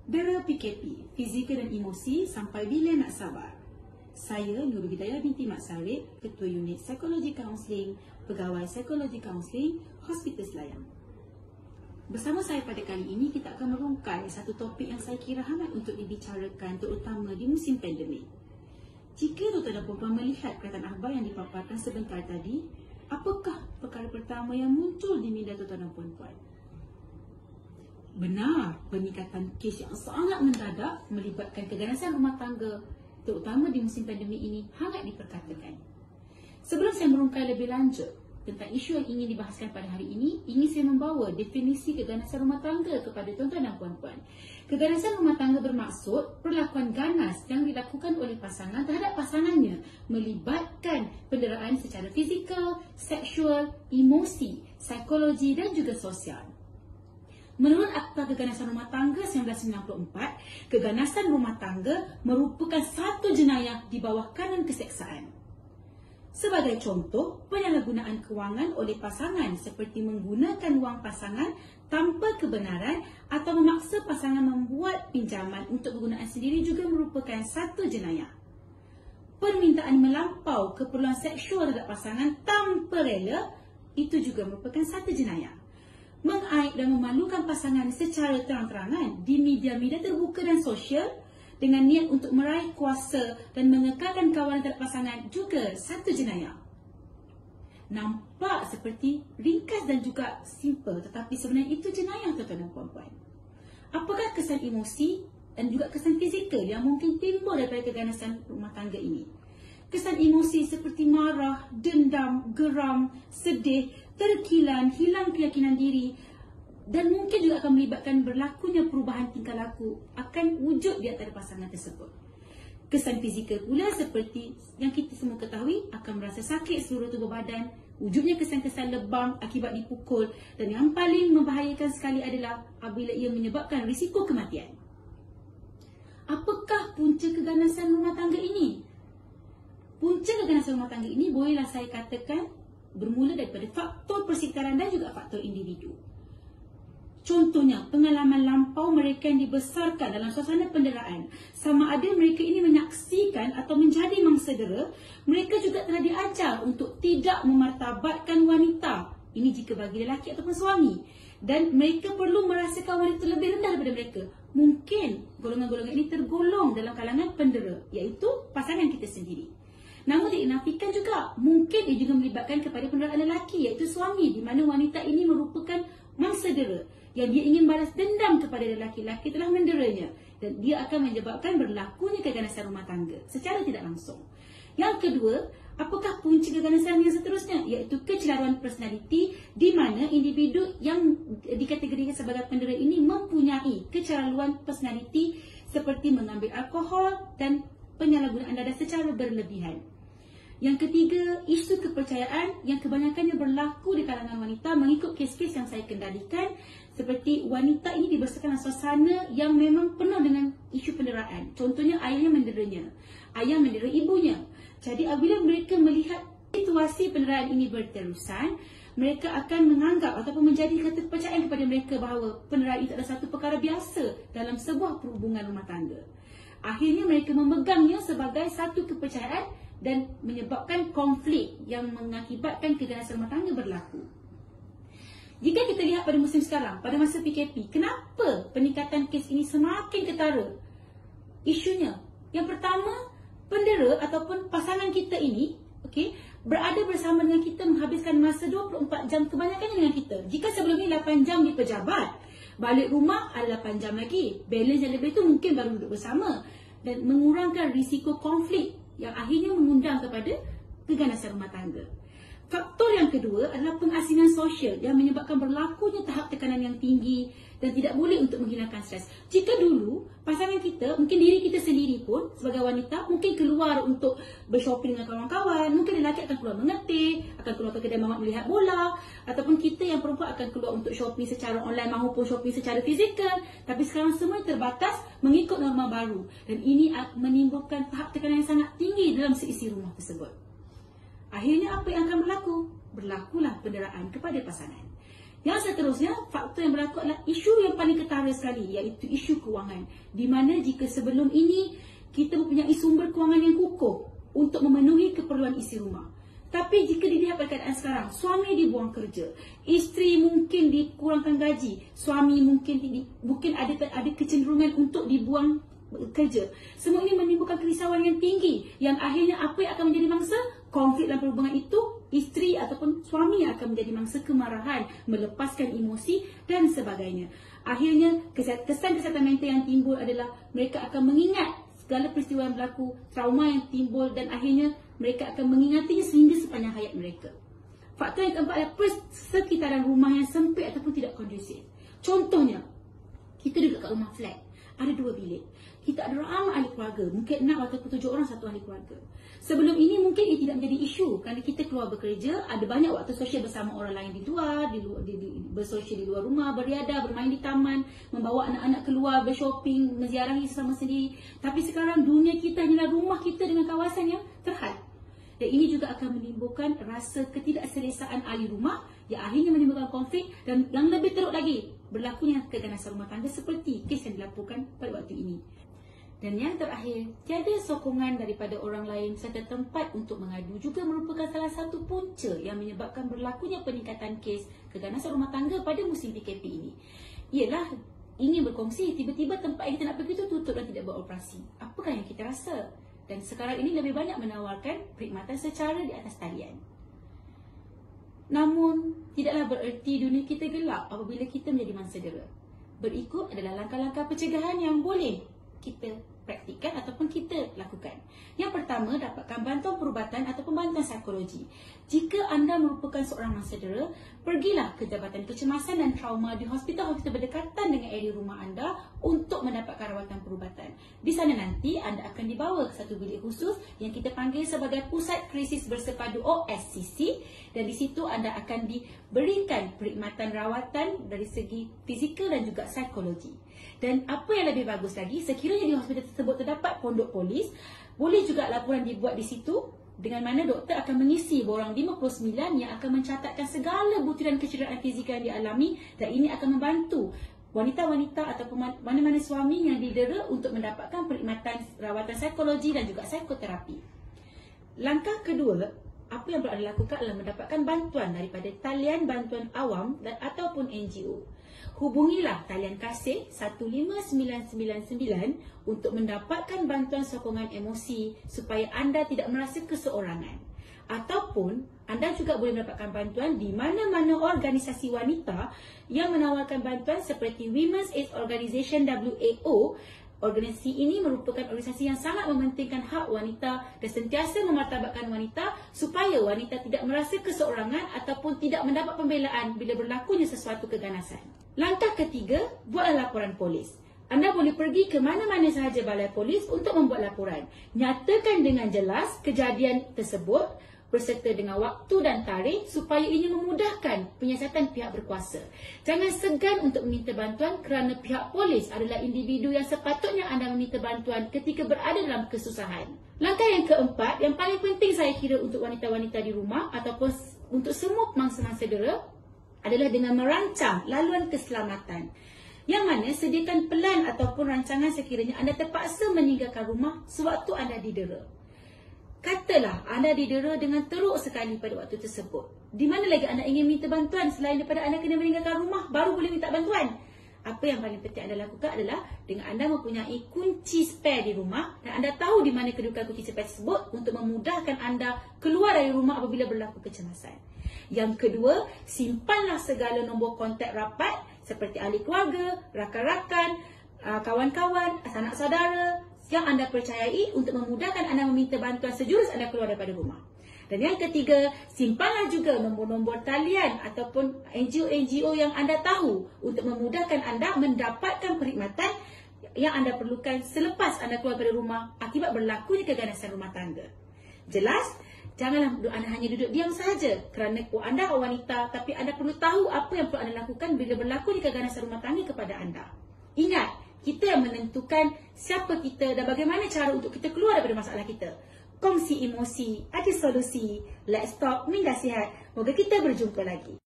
Dera PKP, Fizikal dan Emosi Sampai Bila Nak Sabar. Saya Nur Hidayah binti Mat Sarip, Ketua Unit Psikologi Kaunseling, Pegawai Psikologi Kaunseling, Hospital Selayang. Bersama saya pada kali ini, kita akan merungkai satu topik yang saya kira hangat untuk dibicarakan, terutama di musim pandemik. Jika tuan-tuan dan puan-puan melihat perkataan akhbar yang dipaparkan sebentar tadi, apakah perkara pertama yang muncul di minda tuan-tuan dan puan-puan? Benar, peningkatan kes yang sangat mendadak melibatkan keganasan rumah tangga, terutama di musim pandemik ini, hangat diperkatakan. Sebelum saya merungkai lebih lanjut tentang isu yang ingin dibahaskan pada hari ini, ingin saya membawa definisi keganasan rumah tangga kepada tuan-tuan dan puan-puan. Keganasan rumah tangga bermaksud perlakuan ganas yang dilakukan oleh pasangan terhadap pasangannya, melibatkan penderaan secara fizikal, seksual, emosi, psikologi dan juga sosial. Menurut Akta Keganasan Rumah Tangga 1994, keganasan rumah tangga merupakan satu jenayah di bawah kanan keseksaan. Sebagai contoh, penyalahgunaan kewangan oleh pasangan seperti menggunakan wang pasangan tanpa kebenaran atau memaksa pasangan membuat pinjaman untuk kegunaan sendiri juga merupakan satu jenayah. Permintaan melampau keperluan seksual terhadap pasangan tanpa rela, itu juga merupakan satu jenayah. Mengaib dan memalukan pasangan secara terang-terangan di media-media terbuka dan sosial dengan niat untuk meraih kuasa dan mengekalkan kawalan terhadap pasangan juga satu jenayah. Nampak seperti ringkas dan juga simple, tetapi sebenarnya itu jenayah, tuan-tuan dan puan-puan. Apakah kesan emosi dan juga kesan fizikal yang mungkin timbul daripada keganasan rumah tangga ini? Kesan emosi seperti marah, dendam, geram, sedih, terkilan, hilang keyakinan diri dan mungkin juga akan melibatkan berlakunya perubahan tingkah laku akan wujud di antara pasangan tersebut. Kesan fizikal pula seperti yang kita semua ketahui akan merasa sakit seluruh tubuh badan, wujudnya kesan-kesan lebam akibat dipukul dan yang paling membahayakan sekali adalah apabila ia menyebabkan risiko kematian. Apakah punca keganasan rumah tangga ini? Punca keganasan rumah tangga ini bolehlah saya katakan bermula daripada faktor persekitaran dan juga faktor individu. Contohnya, pengalaman lampau mereka yang dibesarkan dalam suasana penderaan. Sama ada mereka ini menyaksikan atau menjadi mangsa dera, mereka juga telah diajar untuk tidak memartabatkan wanita. Ini jika bagi lelaki ataupun suami. Dan mereka perlu merasakan wanita lebih rendah daripada mereka. Mungkin golongan-golongan ini tergolong dalam kalangan pendera, iaitu pasangan kita sendiri. Namun dinafikan juga, mungkin ia juga melibatkan kepada penderaan lelaki, iaitu suami, di mana wanita ini merupakan mangsa dera yang dia ingin balas dendam kepada lelaki-lelaki telah menderanya, dan dia akan menyebabkan berlakunya keganasan rumah tangga secara tidak langsung. Yang kedua, apakah punca keganasan yang seterusnya, iaitu kecelaruan personaliti, di mana individu yang dikategorikan sebagai pendera ini mempunyai kecelaruan personaliti seperti mengambil alkohol dan penyalahgunaan dadah secara berlebihan. Yang ketiga, isu kepercayaan yang kebanyakannya berlaku di kalangan wanita mengikut kes-kes yang saya kendalikan, seperti wanita ini dibesarkan dalam suasana yang memang penuh dengan isu penderaan. Contohnya, ayahnya menderanya, ayah mendera ibunya. Jadi apabila mereka melihat situasi penderaan ini berterusan, mereka akan menganggap ataupun menjadi kepercayaan kepada mereka bahawa penderaan itu adalah satu perkara biasa dalam sebuah perhubungan rumah tangga. Akhirnya mereka memegangnya sebagai satu kepercayaan dan menyebabkan konflik yang mengakibatkan keganasan rumah tangga berlaku. Jika kita lihat pada musim sekarang, pada masa PKP, kenapa peningkatan kes ini semakin ketara? Isunya, yang pertama, pendera ataupun pasangan kita ini berada bersama dengan kita menghabiskan masa 24 jam kebanyakannya dengan kita. Jika sebelum ini 8 jam di pejabat, balik rumah ada 8 jam lagi. Balance yang lebih itu mungkin baru duduk bersama dan mengurangkan risiko konflik yang akhirnya mengundang kepada keganasan rumah tangga. Faktor yang kedua adalah pengasingan sosial yang menyebabkan berlakunya tahap tekanan yang tinggi dan tidak boleh untuk menghilangkan stres. Jika dulu pasangan kita, mungkin diri kita sendiri pun sebagai wanita mungkin keluar untuk bershopping dengan kawan-kawan, mungkin lelaki akan keluar mengetih, akan keluar ke kedai mamak melihat bola, ataupun kita yang perempuan akan keluar untuk shopping secara online maupun shopping secara fizikal. Tapi sekarang semua terbatas mengikut norma baru dan ini menimbulkan tahap tekanan yang sangat tinggi dalam seisi rumah tersebut. Akhirnya apa yang akan berlaku? Berlakulah penderaan kepada pasangan. Yang seterusnya, faktor yang berlaku adalah isu yang paling ketara sekali, iaitu isu kewangan. Di mana jika sebelum ini kita mempunyai sumber kewangan yang kukuh untuk memenuhi keperluan isi rumah. Tapi jika dilihat pada keadaan sekarang, suami dibuang kerja, isteri mungkin dikurangkan gaji, suami mungkin ada kecenderungan untuk dibuang kerja. Semua ini menimbulkan kerisauan yang tinggi, yang akhirnya apa yang akan menjadi mangsa konflik dalam perhubungan itu, isteri ataupun suami yang akan menjadi mangsa kemarahan, melepaskan emosi dan sebagainya. Akhirnya kesan kesihatan mental yang timbul adalah mereka akan mengingat segala peristiwa yang berlaku, trauma yang timbul, dan akhirnya mereka akan mengingatinya sehingga sepanjang hayat mereka. Faktor yang keempat adalah persekitaran rumah yang sempit ataupun tidak kondusif. Contohnya, kita duduk kat rumah flat, ada 2 bilik. Kita ada ramai ahli keluarga, mungkin 6 ataupun 7 orang satu ahli keluarga. Sebelum ini mungkin ia tidak menjadi isu kerana kita keluar bekerja, ada banyak waktu sosial bersama orang lain di luar, bersosial di luar rumah, beriadah, bermain di taman, membawa anak-anak keluar, bershopping, menziarahi sesama sendiri. Tapi sekarang dunia kita hanyalah rumah kita dengan kawasan yang terhad. Dan ini juga akan menimbulkan rasa ketidakselesaan ahli rumah yang akhirnya menimbulkan konflik, dan yang lebih teruk lagi, berlakunya keganasan rumah tangga seperti kes yang dilaporkan pada waktu ini. Dan yang terakhir, tiada sokongan daripada orang lain serta tempat untuk mengadu juga merupakan salah satu punca yang menyebabkan berlakunya peningkatan kes keganasan rumah tangga pada musim PKP ini. Ialah ingin berkongsi, tiba-tiba tempat yang kita nak pergi itu tutup dan tidak beroperasi. Apakah yang kita rasa? Dan sekarang ini lebih banyak menawarkan perkhidmatan secara di atas talian. Namun, tidaklah bererti dunia kita gelap apabila kita menjadi mangsa dera. Berikut adalah langkah-langkah pencegahan yang boleh kita praktikkan ataupun kita lakukan. Yang pertama, dapatkan bantuan perubatan ataupun bantuan psikologi. Jika anda merupakan seorang mangsa dera, pergilah ke Jabatan Kecemasan dan Trauma di hospital-hospital berdekatan dengan area rumah anda untuk mendapatkan rawatan perubatan. Di sana nanti anda akan dibawa ke satu bilik khusus yang kita panggil sebagai Pusat Krisis Bersepadu OSCC, dan di situ anda akan diberikan perkhidmatan rawatan dari segi fizikal dan juga psikologi. Dan apa yang lebih bagus lagi, sekiranya di hospital tersebut terdapat pondok polis, boleh juga laporan dibuat di situ, dengan mana doktor akan mengisi borang 59 yang akan mencatatkan segala butiran kecederaan fizikal yang dialami, dan ini akan membantu wanita-wanita ataupun mana-mana suami yang didera untuk mendapatkan perkhidmatan rawatan psikologi dan juga psikoterapi. Langkah kedua, apa yang perlu anda lakukan adalah mendapatkan bantuan daripada talian bantuan awam dan ataupun NGO. Hubungilah talian kasih 15999 untuk mendapatkan bantuan sokongan emosi supaya anda tidak merasa keseorangan. Ataupun anda juga boleh mendapatkan bantuan di mana-mana organisasi wanita yang menawarkan bantuan seperti Women's Aid Organisation WAO. Organisasi ini merupakan organisasi yang sangat mementingkan hak wanita dan sentiasa memartabatkan wanita supaya wanita tidak merasa keseorangan ataupun tidak mendapat pembelaan bila berlakunya sesuatu keganasan. Langkah ketiga, buatlah laporan polis. Anda boleh pergi ke mana-mana sahaja balai polis untuk membuat laporan. Nyatakan dengan jelas kejadian tersebut berserta dengan waktu dan tarikh supaya ini memudahkan penyiasatan pihak berkuasa. Jangan segan untuk meminta bantuan kerana pihak polis adalah individu yang sepatutnya anda meminta bantuan ketika berada dalam kesusahan. Langkah yang keempat, yang paling penting saya kira untuk wanita-wanita di rumah ataupun untuk semua pemangsa-mangsa dera adalah dengan merancang laluan keselamatan. Yang mana sediakan pelan ataupun rancangan sekiranya anda terpaksa meninggalkan rumah sewaktu anda didera. Katalah anda didera dengan teruk sekali pada waktu tersebut. Di mana lagi anda ingin minta bantuan selain daripada anda kena meninggalkan rumah baru boleh minta bantuan? Apa yang paling penting anda lakukan adalah dengan anda mempunyai kunci spare di rumah dan anda tahu di mana kedudukan kunci spare tersebut untuk memudahkan anda keluar dari rumah apabila berlaku kecemasan. Yang kedua, simpanlah segala nombor kontak rapat seperti ahli keluarga, rakan-rakan, kawan-kawan, sanak saudara yang anda percayai untuk memudahkan anda meminta bantuan sejurus anda keluar daripada rumah. Dan yang ketiga, simpanlah juga nombor-nombor talian ataupun NGO-NGO yang anda tahu untuk memudahkan anda mendapatkan perkhidmatan yang anda perlukan selepas anda keluar dari rumah akibat berlakunya keganasan rumah tangga. Jelas? Janganlah anda hanya duduk diam sahaja kerana anda wanita, tapi anda perlu tahu apa yang perlu anda lakukan bila berlakunya keganasan rumah tangga kepada anda. Ingat, kita yang menentukan siapa kita dan bagaimana cara untuk kita keluar daripada masalah kita. Kongsi emosi, ada solusi. Let's talk, minda sihat. Moga kita berjumpa lagi.